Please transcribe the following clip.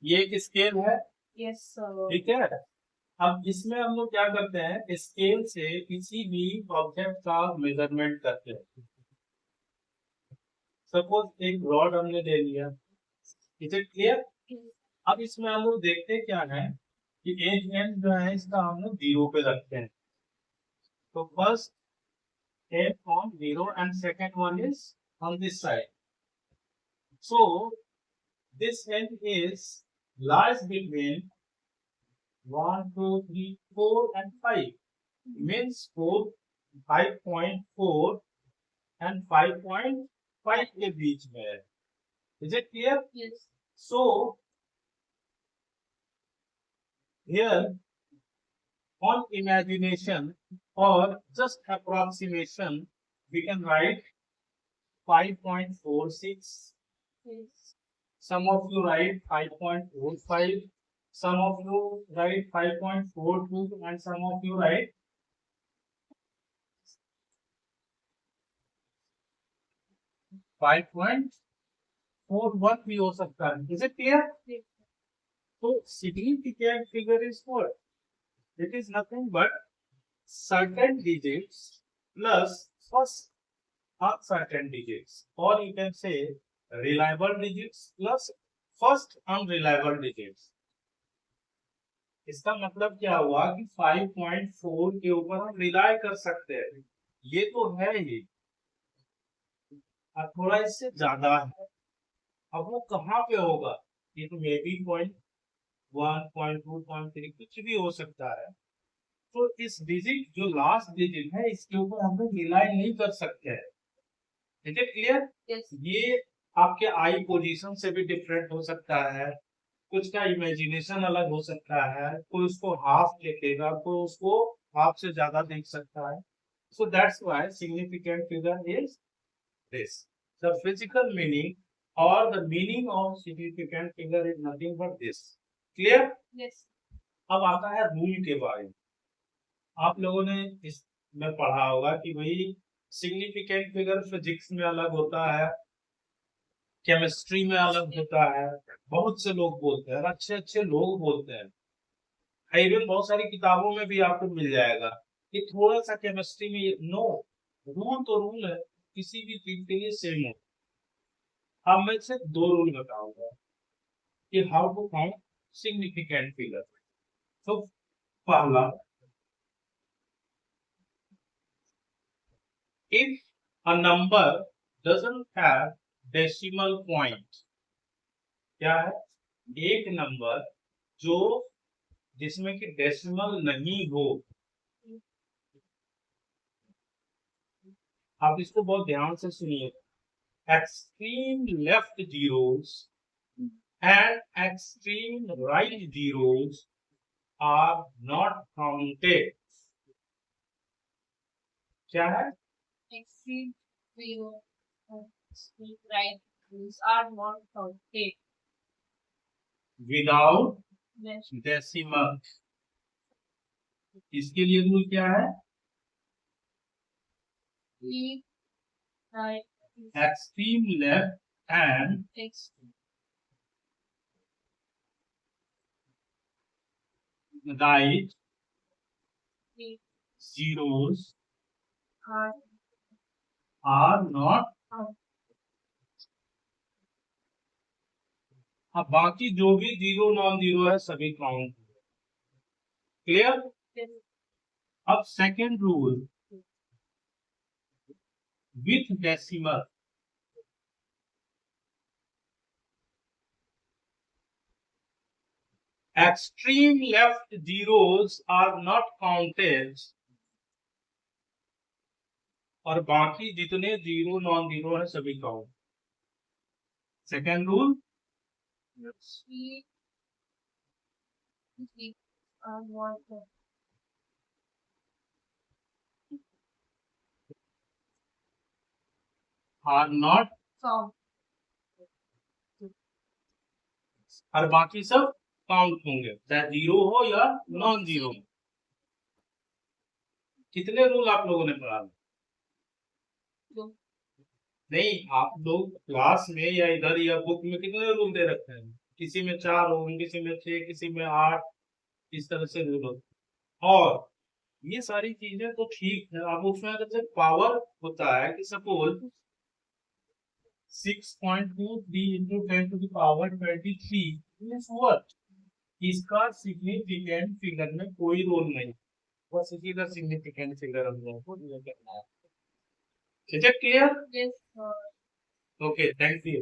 ये एक स्केल है, यस सर। ठीक है। अब इसमें हम लोग क्या करते हैं, स्केल से किसी भी ऑब्जेक्ट का मेजरमेंट करते हैं। सपोज एक रॉड हमने ले लिया, इज इट क्लियर। अब इसमें हम लोग देखते क्या है कि एक एंड जो है इसका हम लोग जीरो पे रखते हैं। तो first and on zero and second one is on this side. So this and is lies between 1, 2, 3, 4 and 5. Means 4, 5.4 and 5.5 के बीच में है। Is it clear? Yes. So here on imagination or just approximation, we can write 5.46. Yes. Some of you write 5.45. Some of you write 5.42 and some of you write 5.41 भी हो सकता है। Is it clear? Yes. So significant figure is what? It is nothing but certain digits plus first uncertain digits, or you can say reliable digits plus first unreliable digits. इसका मतलब क्या हुआ कि 5.4 के ऊपर हम रिलाय कर सकते हैं, ये तो है ही। अब थोड़ा इससे ज्यादा है, अब वो कहाँ पे होगा, ये तो मे बी 0.1, 0.2, 0.3 कुछ भी हो सकता है। तो इस डिजिट जो लास्ट डिजिट है इसके ऊपर हम लोग रिलाय नहीं कर सकते हैं। Is it clear? Yes. ये आपके आई पोजीशन से भी डिफरेंट हो सकता है, कुछ का इमेजिनेशन अलग हो सकता है, कोई उसको हाफ देखेगा, कोई उसको हाफ से ज्यादा देख सकता है। So that's why significant figure is this. The physical meaning और the meaning of significant figure is nothing but this. Clear? Yes. अब आता है रूल के बारे में। आप लोगों ने इसमें पढ़ा होगा कि भाई सिग्निफिकेंट फिगर फिजिक्स में अलग होता है, केमिस्ट्री में अलग होता है, बहुत से लोग बोलते हैं, अच्छे अच्छे लोग बोलते हैं। इवन बहुत सारी किताबों में भी आपको मिल जाएगा कि थोड़ा सा केमिस्ट्री में नो, रूल तो रूल है, किसी भी चीज के लिए सेम है। अब मैं सिर्फ दो रूल बताऊंगा कि how to find significant figure. तो पहला, if a number doesn't have decimal point, क्या है, एक नंबर जो जिसमें कि डेसिमल नहीं हो। आप इसको बहुत ध्यान से सुनिए। Extreme left zeros and extreme right zeros are not counted. क्या है? Extreme zero and extreme right rules are not counted. Without Measure. Decimal. इसके लिए रूल क्या है? Leave right extreme left and extreme right leave zeros are are not। counted. अब बाकी जो भी जीरो नॉन जीरो है सभी काउंट। क्लियर? Yes. अब second rule, with decimal. Extreme left zeros are not counted, और बाकी जितने जीरो नॉन जीरो है सभी count. Second rule, She leave are not counted. Are not, Count. और बाकी सब काउंट होंगे, चाहे जीरो हो या नॉन जीरो। कितने रूल आप लोगों ने पढ़ा? दो। नहीं, आप लोग क्लास में या इधर या बुक में कितने रूल दे रखे हैं? किसी में 4 होंगे, किसी में 6, किसी में 8, इस तरह से रूल होता है। और ये सारी चीजें तो ठीक है। अब उसमें अगर जब पावर होता है कि suppose 6.23 into 10 to the power 23 means what? इसका सिग्निफिकेंट फिगर में कोई रोल नहीं, बस इसी का सिग्निफिकेंट फिगर हम लोगों को ये करना है। ठीक है, clear? Yes, sir. Okay, thank you.